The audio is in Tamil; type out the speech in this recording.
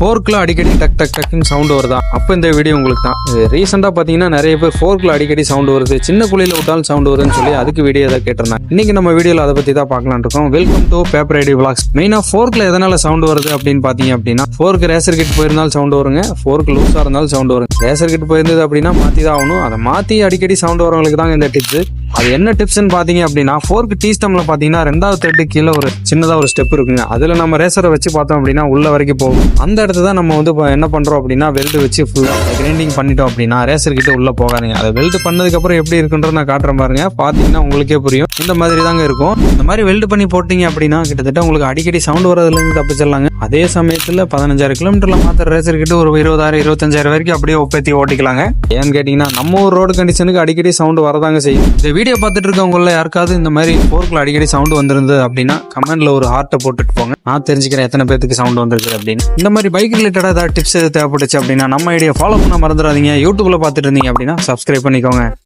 ஃபோர்க்கில் அடிக்கடி டக் டக் டக்குன்னு சவுண்டு வருதா? அப்போ இந்த வீடியோ உங்களுக்கு தான். ரீசெண்டாக பார்த்தீங்கன்னா நிறைய பேர் ஃபோர்க்கில் அடிக்கடி சவுண்டு வருது, சின்ன குழியில் விட்டாலும் சவுண்டு வருதுன்னு சொல்லி அதுக்கு வீடியோ எதாவது கேட்டிருந்தாங்க. இன்னைக்கு நம்ம வீடியோவில் அதை பற்றி தான் பார்க்கலான்னு இருக்கோம். Welcome to paper ID vlogs. மெயினாக ஃபோர்க்கில் எதனால சவுண்டு வருது அப்படின்னு பார்த்தீங்க அப்படின்னா, ஃபோர்க்கு ரேசர் கிட் போயிருந்தாலும் சவுண்டு வருங்க, ஃபோர்க்கு லூஸாக இருந்தாலும் சவுண்டு வரும். ரேசர் கிட் போயிருந்தது அப்படின்னா மாற்றி தான் ஆகணும். அதை மாற்றி அடிக்கடி சவுண்டு வரவங்களுக்கு தான் இந்த டிப்ஸ். அது என்ன டிப்ஸ்ன்னு பார்த்தீங்க அப்படின்னா, ஃபோர்க்கு டீ ஸ்டம்ல பார்த்தீங்கன்னா 2வது த்ரெட்டு கீழே ஒரு சின்னதாக ஒரு ஸ்டெப் இருக்குங்க. அதில் நம்ம ரேசரை வச்சு பார்த்தோம் அப்படின்னா உள்ள வரைக்கும் போகும். அந்த இடத்துல தான் நம்ம வந்து என்ன பண்ணுறோம் அப்படின்னா, வெல்டு வச்சு ஃபுல்லாக கிரைண்டிங் பண்ணிட்டோம் அப்படின்னா ரேசர் கிட்ட உள்ளே போகாதுங்க. அதை வெல்டு பண்ணதுக்கப்புறம் எப்படி இருக்குன்றத நான் காட்டுறேன் பாருங்க. பார்த்தீங்கன்னா உங்களுக்கே புரியும். இந்த மாதிரி தாங்க இருக்கும். இந்த மாதிரி வெல்டு பண்ணி போட்டீங்க அப்படின்னா கிட்டத்தட்ட உங்களுக்கு அடிக்கடி சவுண்டு வரதுலேருந்து தப்பிச்சிடலாங்க. அதே சமயத்தில் 15,000 கிலோமீட்டர்ல மாத்திர ரேசர் கிட்ட ஒரு 20,000 25,000 வரைக்கும் அப்படியே ஒப்பேத்தி ஓட்டிக்கலாங்க. ஏன்னு கேட்டீங்கன்னா நம்ம ஒரு ரோடு கண்டிஷனுக்கு அடிக்கடி சவுண்டு வரதாங்க செய்யும். இந்த வீடியோ பார்த்துட்டு இருக்கவங்கள யாருக்காவது இந்த மாதிரி ஃபோர்க்கில் அடிக்கடி சவுண்டு வந்திருந்தது அப்படின்னா கமெண்ட்ல ஒரு ஹார்ட்டை போட்டுட்டு போங்க. நான் தெரிஞ்சுக்கிறேன் எத்தனை பேருக்கு சவுண்டு வந்திருக்கு அப்படின்னு. இந்த மாதிரி பைக் ரிலேட்டடாக ஏதாவது டிப்ஸ் எது தேவைப்பட்டுச்சு அப்படின்னா நம்ம ஐடியா ஃபாலோ பண்ண மறந்துடாதீங்க. யூடியூப்ல பார்த்துட்டு இருந்தீங்க அப்படின்னா சப்ஸ்கிரைப் பண்ணிக்கோங்க.